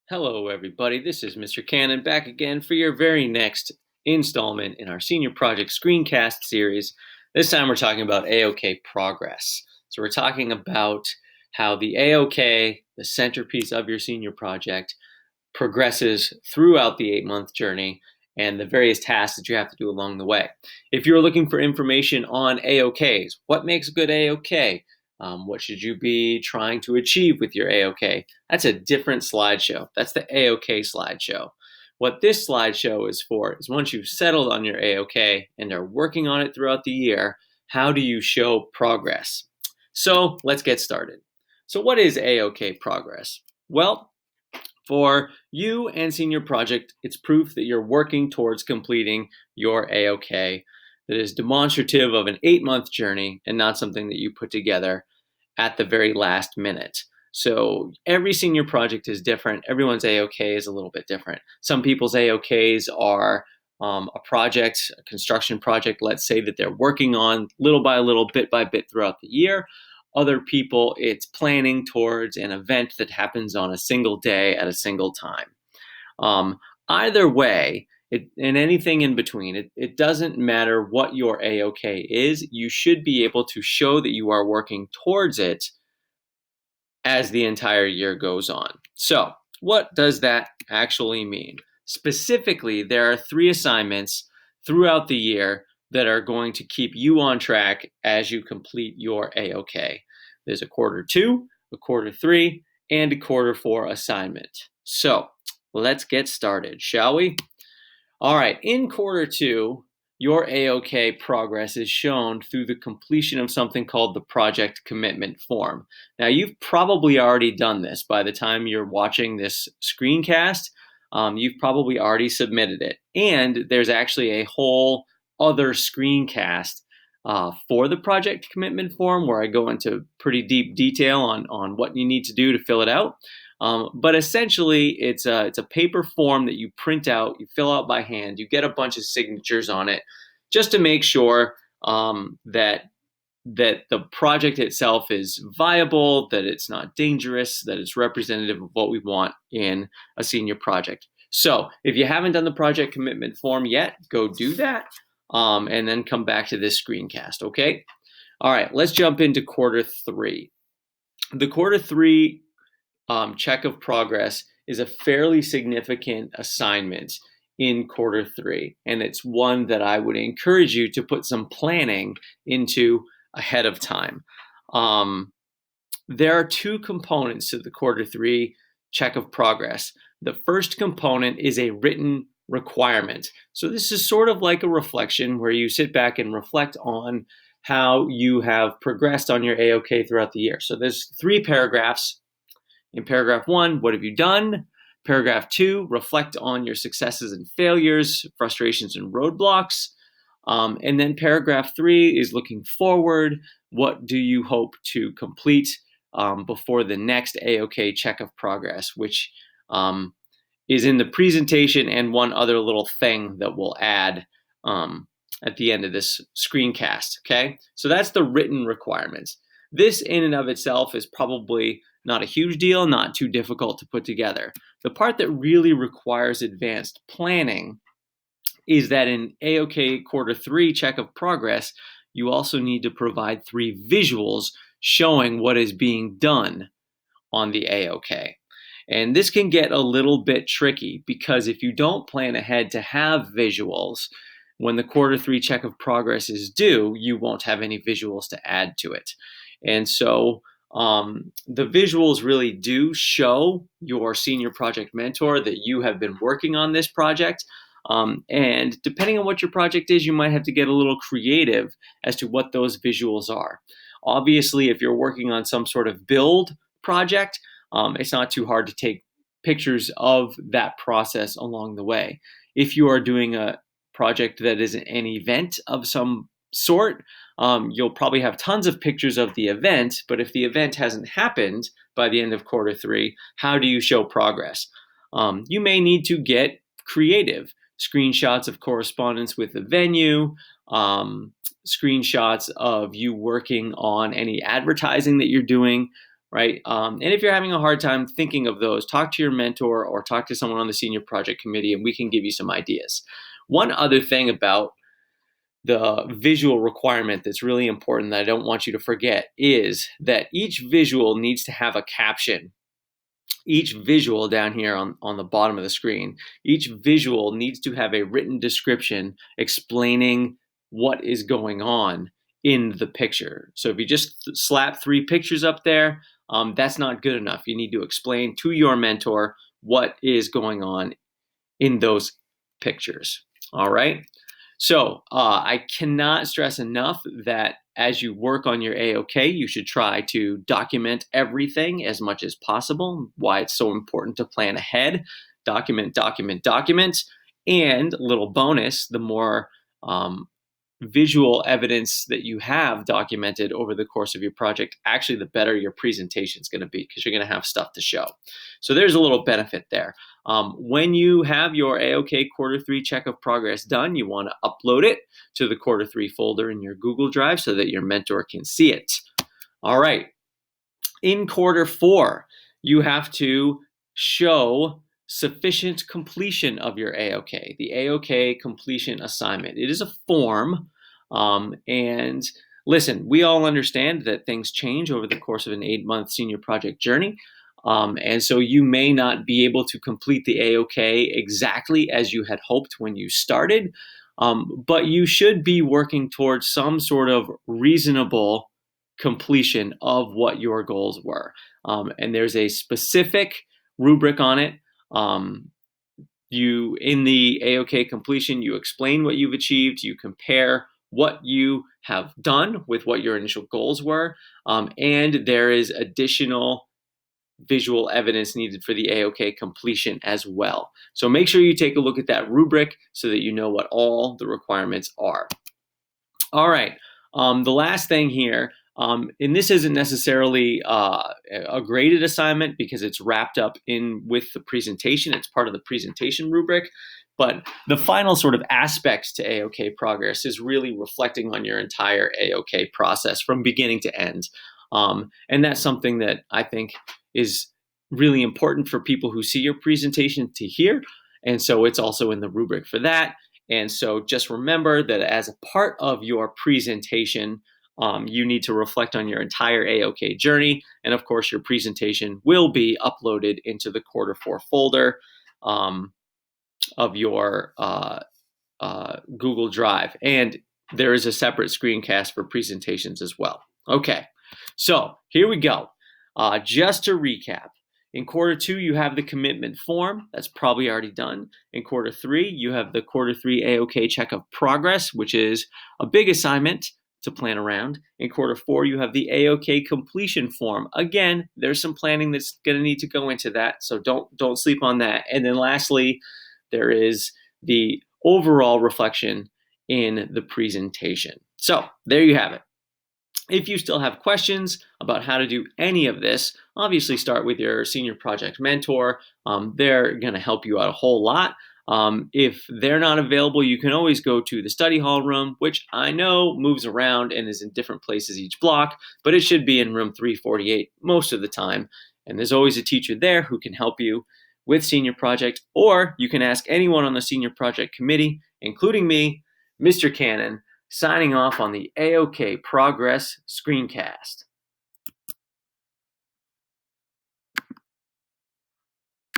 Hello, everybody. This is Mr. Cannon back again for your very next installment in our Senior Project Screencast series. This time we're talking about AOK Progress. So we're talking about how the AOK, the centerpiece of your senior project, progresses throughout the 8-month journey and the various tasks that you have to do along the way. If you're looking for information on AOKs, what makes a good AOK? What should you be trying to achieve with your AOK? That's a different slideshow. That's the AOK slideshow. What this slideshow is for is once you've settled on your AOK and are working on it throughout the year, how do you show progress? So let's get started. So what is AOK Progress? Well, for you and Senior Project, it's proof that you're working towards completing your AOK that is demonstrative of an 8-month journey and not something that you put together at the very last minute. So every senior project is different. Everyone's AOK is a little bit different. Some people's AOKs are a project, a construction project, let's say, that they're working on little by little, bit by bit throughout the year. Other people, it's planning towards an event that happens on a single day at a single time. Either way, and anything in between, it doesn't matter what your AOK is. You should be able to show that you are working towards it as the entire year goes on. So what does that actually mean? Specifically, there are 3 assignments throughout the year that are going to keep you on track as you complete your AOK. There's a quarter 2, a quarter 3, and a quarter 4 assignment. So let's get started, shall we? All right, in quarter 2, your AOK progress is shown through the completion of something called the project commitment form. Now, you've probably already done this by the time you're watching this screencast. You've probably already submitted it. And there's actually a whole other screencast for the project commitment form where I go into pretty deep detail on what you need to do to fill it out. But essentially, it's a paper form that you print out, you fill out by hand, you get a bunch of signatures on it, just to make sure that the project itself is viable, that it's not dangerous, that it's representative of what we want in a senior project. So if you haven't done the project commitment form yet, go do that, and then come back to this screencast, okay? All right, let's jump into quarter 3. The quarter 3 check of progress is a fairly significant assignment in quarter 3, and it's one that I would encourage you to put some planning into ahead of time. There are 2 components to the quarter 3 check of progress. The first component is a written requirement. So this is sort of like a reflection where you sit back and reflect on how you have progressed on your AOK throughout the year. So there's 3 paragraphs. In paragraph 1, what have you done? Paragraph 2, reflect on your successes and failures, frustrations and roadblocks. And then paragraph 3 is looking forward. What do you hope to complete before the next AOK check of progress, which is in the presentation and one other little thing that we'll add at the end of this screencast, okay? So that's the written requirements. This in and of itself is probably not a huge deal, not too difficult to put together. The part that really requires advanced planning is that in AOK quarter 3 check of progress, you also need to provide 3 visuals showing what is being done on the AOK. And this can get a little bit tricky because if you don't plan ahead to have visuals, when the quarter 3 check of progress is due, you won't have any visuals to add to it. And so the visuals really do show your senior project mentor that you have been working on this project. And depending on what your project is, you might have to get a little creative as to what those visuals are. Obviously, if you're working on some sort of build project, it's not too hard to take pictures of that process along the way. If you are doing a project that is an event of some sort, you'll probably have tons of pictures of the event, but if the event hasn't happened by the end of quarter 3, how do you show progress? You may need to get creative. Screenshots of correspondence with the venue, screenshots of you working on any advertising that you're doing, right? And if you're having a hard time thinking of those, talk to your mentor or talk to someone on the senior project committee, and we can give you some ideas. One other thing about the visual requirement that's really important that I don't want you to forget is that each visual needs to have a caption. Each visual down here on the bottom of the screen, each visual needs to have a written description explaining what is going on in the picture. So if you just slap 3 pictures up there, that's not good enough. You need to explain to your mentor what is going on in those pictures. All right. So I cannot stress enough that as you work on your AOK, you should try to document everything as much as possible. Why it's so important to plan ahead. Document, document, document. And a little bonus, the more visual evidence that you have documented over the course of your project, actually the better your presentation is going to be because you're going to have stuff to show. So there's a little benefit there. When you have your AOK Q3 Check of Progress done, you want to upload it to the Q3 folder in your Google Drive so that your mentor can see it. All right. In Q4, you have to show sufficient completion of your AOK, the AOK Completion assignment. It is a form, and listen, we all understand that things change over the course of an 8-month senior project journey, and so you may not be able to complete the AOK exactly as you had hoped when you started, but you should be working towards some sort of reasonable completion of what your goals were. And there's a specific rubric on it. You in the AOK completion, you explain what you've achieved, you compare what you have done with what your initial goals were, and there is additional visual evidence needed for the AOK completion as well. So make sure you take a look at that rubric so that you know what all the requirements are. All right, the last thing here, and this isn't necessarily a graded assignment because it's wrapped up in with the presentation. It's part of the presentation rubric. But the final sort of aspects to AOK Progress is really reflecting on your entire AOK process from beginning to end. And that's something that I think is really important for people who see your presentation to hear. And so it's also in the rubric for that. And so just remember that as a part of your presentation, you need to reflect on your entire AOK journey. And of course, your presentation will be uploaded into the Q4 folder of your Google Drive. And there is a separate screencast for presentations as well. Okay, so here we go. Just to recap. In Q2, you have the commitment form. That's probably already done. In Q3, you have the Q3 AOK Check of Progress, which is a big assignment to plan around. In Q4, you have the AOK Completion form. Again, there's some planning that's going to need to go into that, so don't sleep on that. And then lastly, there is the overall reflection in the presentation. So there you have it. If you still have questions about how to do any of this, obviously start with your senior project mentor. They're going to help you out a whole lot. If they're not available, you can always go to the study hall room, which I know moves around and is in different places each block, but it should be in room 348 most of the time. And there's always a teacher there who can help you with senior project, or you can ask anyone on the senior project committee, including me, Mr. Cannon, signing off on the AOK Progress Screencast.